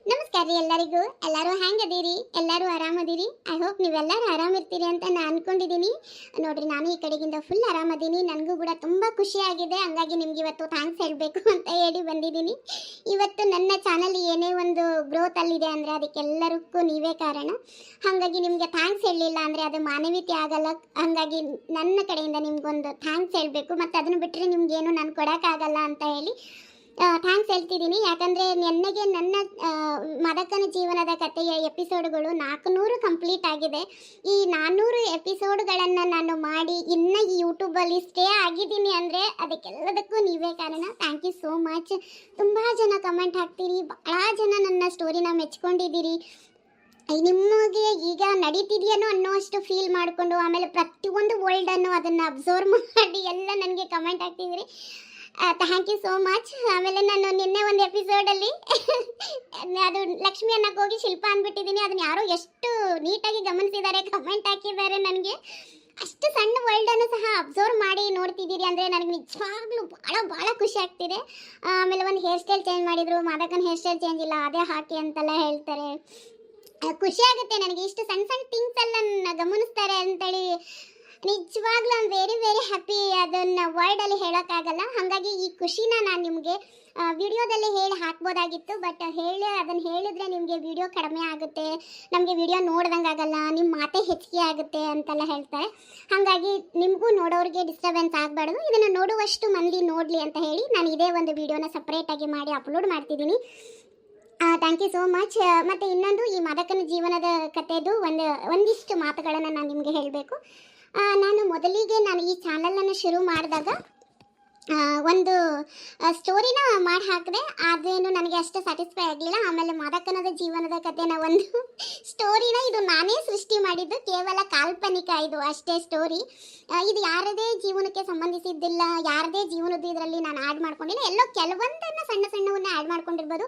ನಮಸ್ಕಾರ ರೀ ಎಲ್ಲರಿಗೂ. ಎಲ್ಲರೂ ಹೆಂಗದೀರಿ? ಎಲ್ಲರೂ ಆರಾಮದಿರಿ? ಐ ಹೋಪ್ ನೀವೆಲ್ಲರೂ ಆರಾಮಿರ್ತೀರಿ ಅಂತ ನಾನು ಅನ್ಕೊಂಡಿದ್ದೀನಿ. ನೋಡ್ರಿ, ನಾನು ಈ ಕಡೆಗಿಂದ ಫುಲ್ ಆರಾಮದೀನಿ. ನನಗೂ ಕೂಡ ತುಂಬ ಖುಷಿಯಾಗಿದೆ. ಹಂಗಾಗಿ ನಿಮ್ಗೆ ಇವತ್ತು ಥ್ಯಾಂಕ್ಸ್ ಹೇಳಬೇಕು ಅಂತ ಹೇಳಿ ಬಂದಿದ್ದೀನಿ. ಇವತ್ತು ನನ್ನ ಚಾನಲ್ ಏನೇ ಒಂದು ಗ್ರೋತಲ್ಲಿದೆ ಅಂದರೆ ಅದಕ್ಕೆಲ್ಲರಿಗೂ ನೀವೇ ಕಾರಣ. ಹಾಗಾಗಿ ನಿಮಗೆ ಥ್ಯಾಂಕ್ಸ್ ಹೇಳಲಿಲ್ಲ ಅಂದರೆ ಅದು ಮಾನವೀಯತೆ ಆಗಲ್ಲ. ಹಾಗಾಗಿ ನನ್ನ ಕಡೆಯಿಂದ ನಿಮ್ಗೊಂದು ಥ್ಯಾಂಕ್ಸ್ ಹೇಳಬೇಕು. ಮತ್ತು ಅದನ್ನು ಬಿಟ್ಟರೆ ನಿಮಗೇನು ನಾನು ಕೊಡೋಕ್ಕಾಗಲ್ಲ ಅಂತ ಹೇಳಿ ಥ್ಯಾಂಕ್ಸ್ ಹೇಳ್ತಿದ್ದೀನಿ. ಯಾಕಂದರೆ ನನಗೆ ನನ್ನ ಮದಕನ ಜೀವನದ ಕಥೆಯ ಎಪಿಸೋಡ್ಗಳು 400 ಕಂಪ್ಲೀಟ್ ಆಗಿದೆ. ಈ 400 ಎಪಿಸೋಡ್ಗಳನ್ನು ನಾನು ಮಾಡಿ ಇನ್ನು ಈ ಯೂಟ್ಯೂಬಲ್ಲಿ ಸ್ಟೇ ಆಗಿದ್ದೀನಿ ಅಂದರೆ ಅದಕ್ಕೆಲ್ಲದಕ್ಕೂ ನೀವೇ ಕಾರಣ. Thank you so much. ತುಂಬ ಜನ ಕಮೆಂಟ್ ಹಾಕ್ತೀರಿ, ಭಾಳ ಜನ ನನ್ನ ಸ್ಟೋರಿನ ಮೆಚ್ಕೊಂಡಿದ್ದೀರಿ. ನಿಮಗೆ ಈಗ ನಡೀತಿದೆಯೇನೋ ಅನ್ನೋಷ್ಟು ಫೀಲ್ ಮಾಡಿಕೊಂಡು ಆಮೇಲೆ ಪ್ರತಿಯೊಂದು ವರ್ಲ್ಡನ್ನು ಅದನ್ನು ಅಬ್ಸರ್ವ್ ಮಾಡಿ ಎಲ್ಲ ನನಗೆ ಕಮೆಂಟ್ ಹಾಕ್ತಿದ್ದೀರಿ. Thank you so much. ಆಮೇಲೆ ನಾನು ನಿನ್ನೆ ಒಂದು ಎಪಿಸೋಡಲ್ಲಿ ಅದು ಲಕ್ಷ್ಮಿ ಅನ್ನಕ್ಕೆ ಹೋಗಿ ಶಿಲ್ಪ ಅಂದ್ಬಿಟ್ಟಿದ್ದೀನಿ. ಅದನ್ನು ಯಾರೋ ಎಷ್ಟು ನೀಟಾಗಿ ಗಮನಿಸಿದ್ದಾರೆ, ಕಮೆಂಟ್ ಹಾಕಿದ್ದಾರೆ. ನನಗೆ ಅಷ್ಟು ಸಣ್ಣ ವರ್ಲ್ಡನ್ನು ಸಹ ಅಬ್ಸರ್ವ್ ಮಾಡಿ ನೋಡ್ತಿದ್ದೀರಿ ಅಂದರೆ ನನಗೆ ನಿಜವಾಗ್ಲೂ ಭಾಳ ಭಾಳ ಖುಷಿ ಆಗ್ತಿದೆ. ಆಮೇಲೆ ಒಂದು ಹೇರ್ ಸ್ಟೈಲ್ ಚೇಂಜ್ ಮಾಡಿದರು, ಮಾದಕನ ಹೇರ್ ಸ್ಟೈಲ್ ಚೇಂಜ್ ಇಲ್ಲ ಅದೇ ಹಾಕಿ ಅಂತೆಲ್ಲ ಹೇಳ್ತಾರೆ. ಖುಷಿ ಆಗುತ್ತೆ ನನಗೆ. ಇಷ್ಟು ಸಣ್ಣ ಸಣ್ಣ ಥಿಂಗ್ಸ್ ಎಲ್ಲ ಗಮನಿಸ್ತಾರೆ ಅಂತೇಳಿ ನಿಜವಾಗ್ಲೂ ಐ ವೆರಿ ವೆರಿ ಹ್ಯಾಪಿ. ಅದನ್ನು ವರ್ಡಲ್ಲಿ ಹೇಳೋಕ್ಕಾಗಲ್ಲ. ಹಾಗಾಗಿ ಈ ಖುಷಿನ ನಾನು ನಿಮಗೆ ವಿಡಿಯೋದಲ್ಲಿ ಹೇಳಿ ಹಾಕ್ಬೋದಾಗಿತ್ತು. ಬಟ್ ಅದನ್ನು ಹೇಳಿದರೆ ನಿಮಗೆ ವಿಡಿಯೋ ಕಡಿಮೆ ಆಗುತ್ತೆ, ನಮಗೆ ವಿಡಿಯೋ ನೋಡ್ದಂಗೆ ಆಗಲ್ಲ, ನಿಮ್ಮ ಮಾತೇ ಹೆಚ್ಚಿಗೆ ಆಗುತ್ತೆ ಅಂತೆಲ್ಲ ಹೇಳ್ತಾರೆ. ಹಾಗಾಗಿ ನಿಮಗೂ ನೋಡೋರಿಗೆ ಡಿಸ್ಟರ್ಬೆನ್ಸ್ ಆಗಬಾರ್ದು, ಇದನ್ನು ನೋಡುವಷ್ಟು ಮಂದಿ ನೋಡಲಿ ಅಂತ ಹೇಳಿ ನಾನು ಇದೇ ಒಂದು ವಿಡಿಯೋನ ಸಪ್ರೇಟಾಗಿ ಮಾಡಿ ಅಪ್ಲೋಡ್ ಮಾಡ್ತಿದ್ದೀನಿ. Thank you so much. ಮತ್ತು ಇನ್ನೊಂದು, ಈ ಮದಕನ ಜೀವನದ ಕಥೆದು ಒಂದಿಷ್ಟು ಮಾತುಗಳನ್ನು ನಾನು ನಿಮಗೆ ಹೇಳಬೇಕು. ನಾನು ಮೊದಲಿಗೆ ಈ ಚಾನಲನ್ನು ಶುರು ಮಾಡಿದಾಗ ಒಂದು ಸ್ಟೋರಿನ ಮಾಡಿ ಹಾಕಿದೆ. ಅದೇನು ನನಗೆ ಅಷ್ಟು ಸ್ಯಾಟಿಸ್ಫೈ ಆಗಲಿಲ್ಲ. ಆಮೇಲೆ ಮದಕನದ ಜೀವನದ ಕಥೆನ ಒಂದು ಸ್ಟೋರಿನ ಇದು ನಾನೇ ಸೃಷ್ಟಿ ಮಾಡಿದ್ದು, ಕೇವಲ ಕಾಲ್ಪನಿಕ ಇದು ಅಷ್ಟೇ ಸ್ಟೋರಿ. ಇದು ಯಾರದೇ ಜೀವನಕ್ಕೆ ಸಂಬಂಧಿಸಿದ್ದಿಲ್ಲ, ಯಾರದೇ ಜೀವನದ ಇದರಲ್ಲಿ ನಾನು ಆ್ಯಡ್ ಮಾಡ್ಕೊಂಡಿಲ್ಲ. ಎಲ್ಲೋ ಕೆಲವೊಂದನ್ನು ಸಣ್ಣ ಸಣ್ಣವನ್ನ ಆ್ಯಡ್ ಮಾಡ್ಕೊಂಡಿರ್ಬೋದು.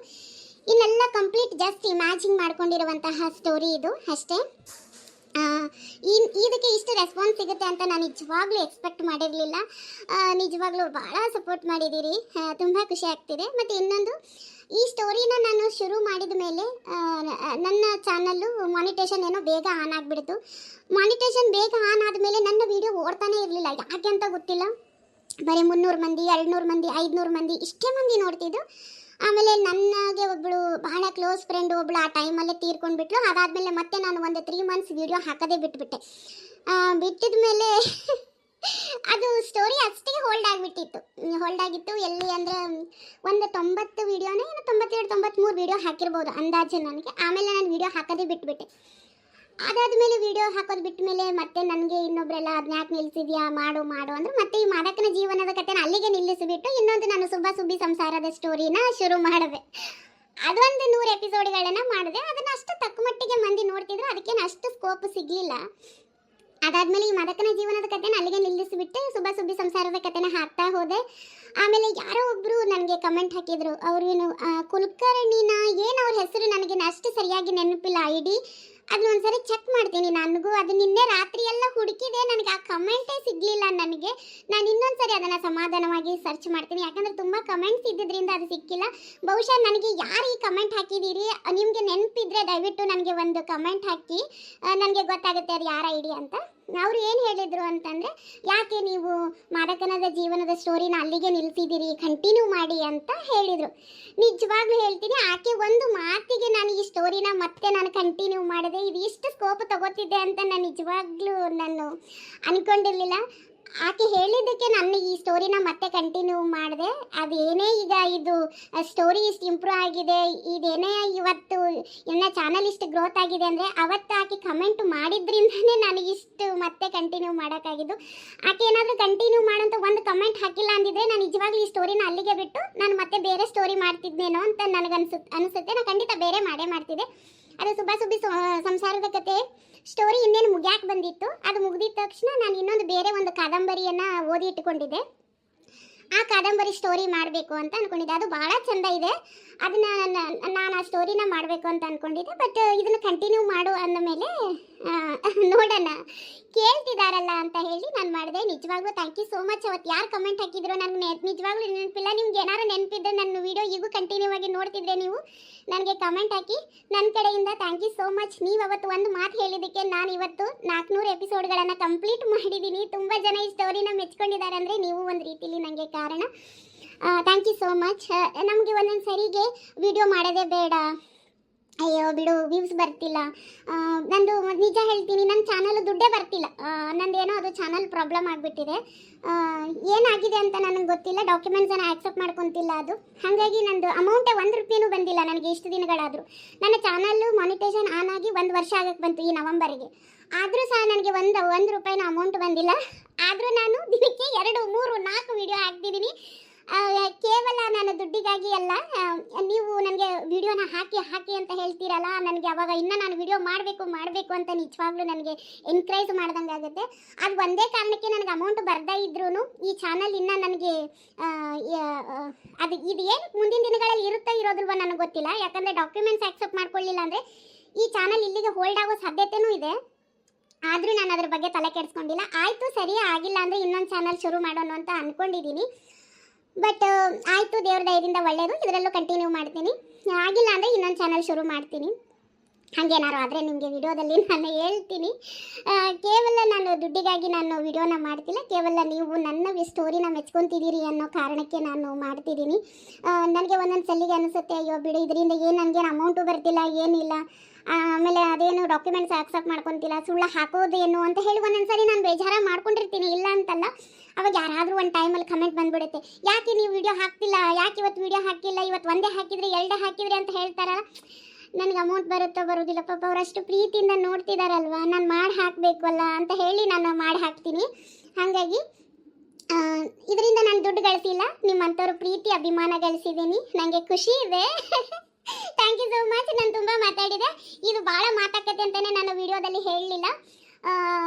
ಇನ್ನೆಲ್ಲ ಕಂಪ್ಲೀಟ್ ಜಸ್ಟ್ ಇಮ್ಯಾಜಿನ್ ಮಾಡ್ಕೊಂಡಿರುವಂತಹ ಸ್ಟೋರಿ ಇದು ಅಷ್ಟೇ. ಇದಕ್ಕೆ ಇಷ್ಟು ರೆಸ್ಪಾನ್ಸ್ ಸಿಗುತ್ತೆ ಅಂತ ನಾನು ನಿಜವಾಗ್ಲೂ ಎಕ್ಸ್ಪೆಕ್ಟ್ ಮಾಡಿರಲಿಲ್ಲ. ನಿಜವಾಗ್ಲೂ ಭಾಳ ಸಪೋರ್ಟ್ ಮಾಡಿದ್ದೀರಿ, ತುಂಬ ಖುಷಿ ಆಗ್ತಿದೆ. ಮತ್ತು ಇನ್ನೊಂದು, ಈ ಸ್ಟೋರಿನ ನಾನು ಶುರು ಮಾಡಿದ ಮೇಲೆ ನನ್ನ ಚಾನಲ್ಲು ಮಾನಿಟೇಷನ್ ಏನೋ ಬೇಗ ಆನ್ ಆಗಿಬಿಡ್ತು. ಮಾನಿಟೇಷನ್ ಬೇಗ ಆನ್ ಆದಮೇಲೆ ನನ್ನ ವೀಡಿಯೋ ಓಡ್ತಾನೆ ಇರಲಿಲ್ಲ, ಯಾಕೆ ಅಂತ ಗೊತ್ತಿಲ್ಲ. ಬರೀ 300 ಮಂದಿ, 200 ಮಂದಿ, 500 ಮಂದಿ ಇಷ್ಟೇ ಮಂದಿ ನೋಡ್ತಿದ್ದು. ಆಮೇಲೆ ನನಗೆ ಒಬ್ಬಳು ಬಹಳ ಕ್ಲೋಸ್ ಫ್ರೆಂಡ್ ಒಬ್ಬಳು ಆ ಟೈಮಲ್ಲೇ ತೀರ್ಕೊಂಡ್ಬಿಟ್ಲು. ಅದಾದಮೇಲೆ ಮತ್ತೆ ನಾನು ಒಂದು 3 ಮಂತ್ಸ್ ವೀಡಿಯೋ ಹಾಕೋದೇ ಬಿಟ್ಬಿಟ್ಟೆ. ಬಿಟ್ಟಿದ ಮೇಲೆ ಅದು ಸ್ಟೋರಿ ಅಷ್ಟೇ ಹೋಲ್ಡ್ ಆಗಿತ್ತು. ಎಲ್ಲಿ ಅಂದರೆ ಒಂದು 90 ವೀಡಿಯೋನೇ 92 93 ವೀಡಿಯೋ ಹಾಕಿರ್ಬೋದು ಅಂದಾಜು ನನಗೆ. ಆಮೇಲೆ ನಾನು ವೀಡಿಯೋ ಹಾಕೋದೇ ಬಿಟ್ಬಿಟ್ಟೆ. ಅದಾದಮೇಲೆ ವೀಡಿಯೋ ಹಾಕೋದು ಬಿಟ್ಟ ಮೇಲೆ ಮತ್ತೆ ನನಗೆ ಇನ್ನೊಬ್ಬರೆಲ್ಲ ಅದನ್ಯಾಕೆ ನಿಲ್ಲಿಸಿದ್ಯಾ, ಮಾಡು ಅಂದರು. ಮತ್ತೆ ಈ ಮಾದಕನ ಜೀವನದ ಕಥೆನ ಅಲ್ಲಿಗೆ ನಿಲ್ಲಿಸಿಬಿಟ್ಟು ಇನ್ನೊಂದು ನಾನು ಸುಬ್ಬಿ ಸಂಸಾರದ ಸ್ಟೋರಿನ ಶುರು ಮಾಡಿದೆ. ಅದೊಂದು 100 ಎಪಿಸೋಡ್ಗಳನ್ನು ಮಾಡಿದೆ. ಅದನ್ನು ಅಷ್ಟು ತಕ್ಕ ಮಟ್ಟಿಗೆ ಮಂದಿ ನೋಡ್ತಿದ್ರು, ಅದಕ್ಕೇನು ಅಷ್ಟು ಸ್ಕೋಪ್ ಸಿಗಲಿಲ್ಲ. ಅದಾದಮೇಲೆ ಈ ಮದಕನ ಜೀವನದ ಕಥೆನ ಅಲ್ಲಿಗೆ ನಿಲ್ಲಿಸಿಬಿಟ್ಟು ಸುಬ್ಬಿ ಸಂಸಾರದ ಕಥೆನ ಹಾಕ್ತಾ ಹೋದೆ. ಆಮೇಲೆ ಯಾರೋ ಒಬ್ಬರು ನನಗೆ ಕಮೆಂಟ್ ಹಾಕಿದರು. ಅವ್ರೇನು ಕುಲಕರ್ಣಿನ ಏನು ಅವ್ರ ಹೆಸರು ನನಗೆ ಅಷ್ಟು ಸರಿಯಾಗಿ ನೆನಪಿಲ್ಲ. ID ಅದನ್ನ ಒಂದ್ಸರಿ ಚೆಕ್ ಮಾಡ್ತೀನಿ. ನನಗೂ ಅದು ನಿನ್ನೆ ರಾತ್ರಿ ಎಲ್ಲ ಹುಡುಕಿದೆ, ನನಗೆ ಆ ಕಮೆಂಟೇ ಸಿಗಲಿಲ್ಲ. ನಾನು ಇನ್ನೊಂದ್ಸರಿ ಅದನ್ನು ಸಮಾಧಾನವಾಗಿ ಸರ್ಚ್ ಮಾಡ್ತೀನಿ. ಯಾಕಂದರೆ ತುಂಬ ಕಮೆಂಟ್ಸ್ ಇದ್ದಿದ್ದರಿಂದ ಅದು ಸಿಕ್ಕಿಲ್ಲ. ಬಹುಶಃ ನನಗೆ ಯಾರು ಈ ಕಮೆಂಟ್ ಹಾಕಿದ್ದೀರಿ ನಿಮಗೆ ನೆನಪಿದ್ರೆ ದಯವಿಟ್ಟು ನನಗೆ ಒಂದು ಕಮೆಂಟ್ ಹಾಕಿ, ನನಗೆ ಗೊತ್ತಾಗುತ್ತೆ ಅದು ಯಾರ ID ಅಂತ. ಅವರು ಏನು ಹೇಳಿದರು ಅಂತಂದರೆ, ಯಾಕೆ ನೀವು ಮಾದಕನದ ಜೀವನದ ಸ್ಟೋರಿನ ಅಲ್ಲಿಗೆ ನಿಲ್ಲಿಸಿದ್ದೀರಿ, ಕಂಟಿನ್ಯೂ ಮಾಡಿ ಅಂತ ಹೇಳಿದರು. ನಿಜವಾಗ್ಲೂ ಹೇಳ್ತೀನಿ, ಆಕೆ ಒಂದು ಮಾತಿಗೆ ನಾನು ಈ ಸ್ಟೋರಿನ ಮತ್ತೆ ನಾನು ಕಂಟಿನ್ಯೂ ಮಾಡಿದೆ. ಇದು ಇಷ್ಟು ಸ್ಕೋಪ್ ತಗೋತಿದ್ದೆ ಅಂತ ನಾನು ನಿಜವಾಗ್ಲೂ ಅಂದ್ಕೊಂಡಿರಲಿಲ್ಲ. ಆಕೆ ಹೇಳಿದ್ದಕ್ಕೆ ನಾನು ಈ ಸ್ಟೋರಿನ ಮತ್ತೆ ಕಂಟಿನ್ಯೂ ಮಾಡಿದೆ. ಅದೇನೇ ಈಗ ಇದು ಸ್ಟೋರಿ ಇಷ್ಟು ಇಂಪ್ರೂವ್ ಆಗಿದೆ, ಇದೇನೇ ಇವತ್ತು ನನ್ನ ಚಾನಲ್ ಇಷ್ಟು ಗ್ರೋತ್ ಆಗಿದೆ ಅಂದರೆ ಅವತ್ತು ಆಕೆ ಕಮೆಂಟ್ ಮಾಡಿದ್ರಿಂದನೇ ನನಗಿಷ್ಟು ಮತ್ತೆ ಕಂಟಿನ್ಯೂ ಮಾಡೋಕ್ಕಾಗಿದ್ದು. ಆಕೆ ಏನಾದರೂ ಕಂಟಿನ್ಯೂ ಮಾಡೋಂಥ ಒಂದು ಕಮೆಂಟ್ ಹಾಕಿಲ್ಲ ಅಂದಿದ್ರೆ ನಾನು ನಿಜವಾಗ್ಲೂ ಈ ಸ್ಟೋರಿನ ಅಲ್ಲಿಗೆ ಬಿಟ್ಟು ನಾನು ಮತ್ತೆ ಬೇರೆ ಸ್ಟೋರಿ ಮಾಡ್ತಿದ್ದೇನೋ ಅಂತ ಅನಿಸುತ್ತೆ. ನಾನು ಖಂಡಿತ ಬೇರೆ ಮಾಡ್ತಿದ್ದೆ. ಅದು ಸುಬ್ಬಿ ಸಂಸಾರದ ಕತೆ ಸ್ಟೋರಿ ಇನ್ನೇನು ಮುಗಿಯಾಕೆ ಬಂದಿತ್ತು. ಅದು ಮುಗಿದಿದ ತಕ್ಷಣ ನಾನು ಇನ್ನೊಂದು ಬೇರೆ ಒಂದು ಕಾದಂಬರಿಯನ್ನು ಓದಿ ಇಟ್ಟುಕೊಂಡಿದ್ದೆ. ಆ ಕಾದಂಬರಿ ಸ್ಟೋರಿ ಮಾಡಬೇಕು ಅಂತ ಅಂದ್ಕೊಂಡಿದ್ದೆ. ಅದು ಭಾಳ ಚೆಂದ ಇದೆ. ಅದನ್ನ ನಾನು ಆ ಸ್ಟೋರಿನ ಮಾಡಬೇಕು ಅಂತ ಅಂದ್ಕೊಂಡಿದ್ದೆ. ಬಟ್ ಇದನ್ನು ಕಂಟಿನ್ಯೂ ಮಾಡು ಅಂದ ಮೇಲೆ ನೋಡೋಣ, ಕೇಳ್ತಿದಾರಲ್ಲ ಅಂತ ಹೇಳಿ ನಾನು ಮಾಡಿದೆ. ನಿಜವಾಗ್ಲೂ ಥ್ಯಾಂಕ್ ಯು ಸೋ ಮಚ್. ಅವತ್ತು ಯಾರು ಕಮೆಂಟ್ ಹಾಕಿದ್ರು ನನಗೆ ನಿಜವಾಗ್ಲೂ ನೆನಪಿಲ್ಲ. ನಿಮ್ಗೆ ಏನಾರು ನೆನಪಿದ್ರೆ ನನ್ನ ವಿಡಿಯೋ ಈಗೂ ಕಂಟಿನ್ಯೂ ಆಗಿ ನೋಡ್ತಿದ್ರೆ ನೀವು ನನಗೆ ಕಮೆಂಟ್ ಹಾಕಿ. ನನ್ನ ಕಡೆಯಿಂದ ಥ್ಯಾಂಕ್ ಯು ಸೋ ಮಚ್. ನೀವು ಅವತ್ತು ಒಂದು ಮಾತು ಹೇಳಿದ್ದಕ್ಕೆ ನಾನು ಇವತ್ತು 400 ಎಪಿಸೋಡ್ಗಳನ್ನು ಕಂಪ್ಲೀಟ್ ಮಾಡಿದ್ದೀನಿ. ತುಂಬ ಜನ ಈ ಸ್ಟೋರಿನ ಮೆಚ್ಕೊಂಡಿದ್ದಾರೆ ಅಂದರೆ ನೀವು ಒಂದು ರೀತಿಲಿ ನನಗೆ ಕಾರಣ. Thank you so much. ನಮಗೆ ಒಂದೊಂದು ಸರಿಗೆ ವಿಡಿಯೋ ಮಾಡೋದೇ ಬೇಡ, ಅಯ್ಯೋ ಬಿಡು ವ್ಯೂಸ್ ಬರ್ತಿಲ್ಲ, ನಂದು ನಿಜ ಹೇಳ್ತೀನಿ, ನನ್ನ ಚಾನಲ್ ದುಡ್ಡೇ ಬರ್ತಿಲ್ಲ, ನಂದೇನೋ ಅದು ಚಾನಲ್ ಪ್ರಾಬ್ಲಮ್ ಆಗಿಬಿಟ್ಟಿದೆ, ಏನಾಗಿದೆ ಅಂತ ನನಗೆ ಗೊತ್ತಿಲ್ಲ, ಡಾಕ್ಯುಮೆಂಟ್ಸನ್ನು ಆಕ್ಸೆಪ್ಟ್ ಮಾಡ್ಕೊತಿಲ್ಲ ಅದು, ಹಾಗಾಗಿ ನಂದು ಅಮೌಂಟೇ 1 ರೂಪಾಯಿನೂ ಬಂದಿಲ್ಲ ನನಗೆ ಇಷ್ಟು ದಿನಗಳಾದರೂ. ನನ್ನ ಚಾನಲ್ಲು ಮಾನಿಟೈಸೇಷನ್ ಆನ್ ಆಗಿ 1 ವರ್ಷ ಆಗಕ್ಕೆ ಬಂತು ಈ ನವಂಬರಿಗೆ. ಆದರೂ ಸಹ ನನಗೆ ಒಂದು ರೂಪಾಯಿನ ಅಮೌಂಟ್ ಬಂದಿಲ್ಲ. ಆದರೂ ನಾನು ದಿನಕ್ಕೆ 2, 3, 4 ವಿಡಿಯೋ ಹಾಕ್ತಿದ್ದೀನಿ. ಕೇವಲ ನಾನು ದುಡ್ಡಿಗಾಗಿ ಅಲ್ಲ, ನೀವು ನನಗೆ ವಿಡಿಯೋನ ಹಾಕಿ ಅಂತ ಹೇಳ್ತೀರಲ್ಲ, ನನಗೆ ಅವಾಗ ಇನ್ನೂ ನಾನು ವಿಡಿಯೋ ಮಾಡಬೇಕು ಅಂತ ನಿಜವಾಗ್ಲೂ ನನಗೆ ಎನ್ಕರೇಜ್ ಮಾಡ್ದಂಗೆ ಆಗುತ್ತೆ. ಅದು ಒಂದೇ ಕಾರಣಕ್ಕೆ ನನಗೆ ಅಮೌಂಟ್ ಬರ್ದೇ ಇದ್ರೂ ಈ ಚಾನಲ್ ಇನ್ನೂ ನನಗೆ ಇದು ಏನು ಮುಂದಿನ ದಿನಗಳಲ್ಲಿ ಇರೋದಿಲ್ವೋ ನನಗೆ ಗೊತ್ತಿಲ್ಲ. ಯಾಕಂದರೆ ಡಾಕ್ಯುಮೆಂಟ್ಸ್ ಆಕ್ಸೆಪ್ಟ್ ಮಾಡ್ಕೊಳ್ಳಿಲ್ಲ ಅಂದರೆ ಈ ಚಾನಲ್ ಇಲ್ಲಿಗೆ ಹೋಲ್ಡ್ ಆಗೋ ಸಾಧ್ಯತೆಯೂ ಇದೆ. ಆದರೂ ನಾನು ಅದ್ರ ಬಗ್ಗೆ ತಲೆ ಕೆಡಿಸ್ಕೊಂಡಿಲ್ಲ. ಆಯಿತು ಸರಿ, ಆಗಿಲ್ಲ ಅಂದರೆ ಇನ್ನೊಂದು ಚಾನಲ್ ಶುರು ಮಾಡೋಣ ಅಂತ ಅಂದ್ಕೊಂಡಿದ್ದೀನಿ. ಬಟ್ ಆಯಿತು, ದೇವ್ರ ದಯದಿಂದ ಒಳ್ಳೆಯದು, ಇದರಲ್ಲೂ ಕಂಟಿನ್ಯೂ ಮಾಡ್ತೀನಿ. ಆಗಿಲ್ಲ ಅಂದರೆ ಇನ್ನೊಂದು ಚಾನಲ್ ಶುರು ಮಾಡ್ತೀನಿ. ಹಾಗೇನಾರು ಆದರೆ ನಿಮಗೆ ವಿಡಿಯೋದಲ್ಲಿ ನಾನು ಹೇಳ್ತೀನಿ. ಕೇವಲ ನಾನು ದುಡ್ಡಿಗಾಗಿ ನಾನು ವಿಡಿಯೋನ ಮಾಡ್ತಿಲ್ಲ, ಕೇವಲ ನೀವು ನನ್ನ ಸ್ಟೋರಿನ ಮೆಚ್ಕೊತಿದ್ದೀರಿ ಅನ್ನೋ ಕಾರಣಕ್ಕೆ ನಾನು ಮಾಡ್ತಿದ್ದೀನಿ. ನನಗೆ ಒಂದೊಂದು ಸಲಿಗೆ ಅನಿಸುತ್ತೆ, ಅಯ್ಯೋ ಬಿಡು, ಇದರಿಂದ ಏನು ನನಗೇನು ಅಮೌಂಟು ಬರ್ತಿಲ್ಲ, ಏನಿಲ್ಲ, ಆಮೇಲೆ ಅದೇನು ಡಾಕ್ಯುಮೆಂಟ್ಸ್ ಆಕ್ಸೆಪ್ಟ್ ಮಾಡ್ಕೊತಿಲ್ಲ, ಸುಳ್ಳು ಹಾಕೋದೇನು ಅಂತ ಹೇಳಿ ಒಂದೊಂದು ಸರಿ ನಾನು ಬೇಜಾರ ಮಾಡ್ಕೊಂಡಿರ್ತೀನಿ, ಇಲ್ಲ ಅಂತಲ್ಲ. ಅವಾಗ ಯಾರಾದರೂ ಒಂದು ಟೈಮಲ್ಲಿ ಕಮೆಂಟ್ ಬಂದ್ಬಿಡುತ್ತೆ, ಯಾಕೆ ನೀವು ವಿಡಿಯೋ ಹಾಕ್ತಿಲ್ಲ, ಯಾಕೆ ಇವತ್ತು ವಿಡಿಯೋ ಹಾಕಿಲ್ಲ, ಇವತ್ತು ಒಂದೇ ಹಾಕಿದ್ರೆ 2 ಹಾಕಿದ್ರಿ ಅಂತ ಹೇಳ್ತಾರಲ್ಲ. ನನಗೆ ಅಮೌಂಟ್ ಬರುತ್ತೋ ಬರೋದಿಲ್ಲ, ಪಾಪ ಅವರಷ್ಟು ಪ್ರೀತಿಯಿಂದ ನೋಡ್ತಿದ್ದಾರಲ್ವ, ನಾನು ಮಾಡಿ ಹಾಕಬೇಕಲ್ಲ ಅಂತ ಹೇಳಿ ನಾನು ಮಾಡಿ ಹಾಕ್ತೀನಿ. ಹಾಗಾಗಿ ಇದರಿಂದ ನಾನು ದುಡ್ಡು ಗಳಿಸಿಲ್ಲ, ನಿಮ್ಮಂಥವ್ರು ಪ್ರೀತಿ ಅಭಿಮಾನ ಗಳಿಸಿದ್ದೀನಿ, ನನಗೆ ಖುಷಿ ಇದೆ. Thank you so much. ನಾನು ತುಂಬ ಮಾತಾಡಿದೆ, ಇದು ಭಾಳ ಮಾತಾಕತೆ ಅಂತಲೇ ನಾನು ವಿಡಿಯೋದಲ್ಲಿ ಹೇಳಲಿಲ್ಲ,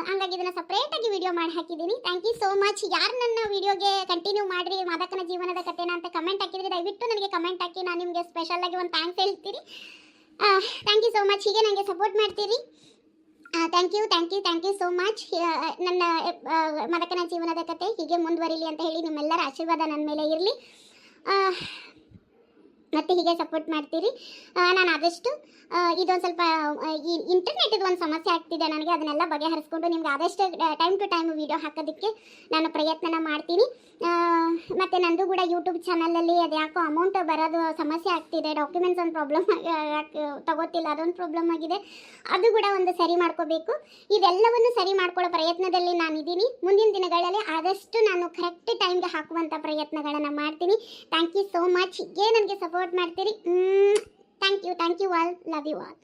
ಹಂಗಾಗಿ ಇದನ್ನು ಸಪ್ರೇಟಾಗಿ ವಿಡಿಯೋ ಮಾಡಿ ಹಾಕಿದ್ದೀನಿ. Thank you so much. ಯಾರು ನನ್ನ ವಿಡಿಯೋಗೆ ಕಂಟಿನ್ಯೂ ಮಾಡಿರಿ ಮಾದಕನ ಜೀವನದ ಕಥೆನ ಅಂತ ಕಮೆಂಟ್ ಹಾಕಿದ್ರಿ, ದಯವಿಟ್ಟು ನನಗೆ ಕಮೆಂಟ್ ಹಾಕಿ, ನಾನು ನಿಮಗೆ ಸ್ಪೆಷಲಾಗಿ ಒಂದು ಥ್ಯಾಂಕ್ಸ್ ಹೇಳ್ತೀನಿ. Thank you so much. ಹೀಗೆ ನನಗೆ ಸಪೋರ್ಟ್ ಮಾಡ್ತೀರಿ. Thank you so much. ನನ್ನ ಮದಕನ ಜೀವನದ ಕತೆ ಹೀಗೆ ಮುಂದುವರಿಲಿ ಅಂತ ಹೇಳಿ ನಿಮ್ಮೆಲ್ಲರ ಆಶೀರ್ವಾದ ನನ್ನ ಮೇಲೆ ಇರಲಿ, ಮತ್ತು ಹೀಗೆ ಸಪೋರ್ಟ್ ಮಾಡ್ತೀರಿ. ನಾನು ಆದಷ್ಟು ಇದೊಂದು ಸ್ವಲ್ಪ ಈ ಇಂಟರ್ನೆಟ್ ಒಂದು ಸಮಸ್ಯೆ ಆಗ್ತಿದೆ ನನಗೆ, ಅದನ್ನೆಲ್ಲ ಬಗೆಹರಿಸ್ಕೊಂಡು ನಿಮ್ಗೆ ಆದಷ್ಟು ಟೈಮ್ ಟು ಟೈಮ್ ವಿಡಿಯೋ ಹಾಕೋದಕ್ಕೆ ನಾನು ಪ್ರಯತ್ನ ಮಾಡ್ತೀನಿ. ಮತ್ತು ನಂದು ಕೂಡ ಯೂಟ್ಯೂಬ್ ಚಾನಲಲ್ಲಿ ಅದು ಯಾಕೋ ಅಮೌಂಟ್ ಬರೋದು ಸಮಸ್ಯೆ ಆಗ್ತಿದೆ, ಡಾಕ್ಯುಮೆಂಟ್ಸ್ ಒಂದು ಪ್ರಾಬ್ಲಮ್ ತಗೋತಿಲ್ಲ, ಅದೊಂದು ಪ್ರಾಬ್ಲಮ್ ಆಗಿದೆ, ಅದು ಕೂಡ ಒಂದು ಸರಿ ಮಾಡ್ಕೋಬೇಕು. ಇದೆಲ್ಲವನ್ನು ಸರಿ ಮಾಡ್ಕೊಳ್ಳೋ ಪ್ರಯತ್ನದಲ್ಲಿ ನಾನಿದ್ದೀನಿ. ಮುಂದಿನ ದಿನಗಳಲ್ಲಿ ಆದಷ್ಟು ನಾನು ಕರೆಕ್ಟ್ ಟೈಮ್ಗೆ ಹಾಕುವಂಥ ಪ್ರಯತ್ನಗಳನ್ನು ಮಾಡ್ತೀನಿ. Thank you so much. ಹೀಗೆ ನನಗೆ ಸಪೋರ್ಟ್ ಮಾಡ್ತೀರಿ. Thank you all. Love you all.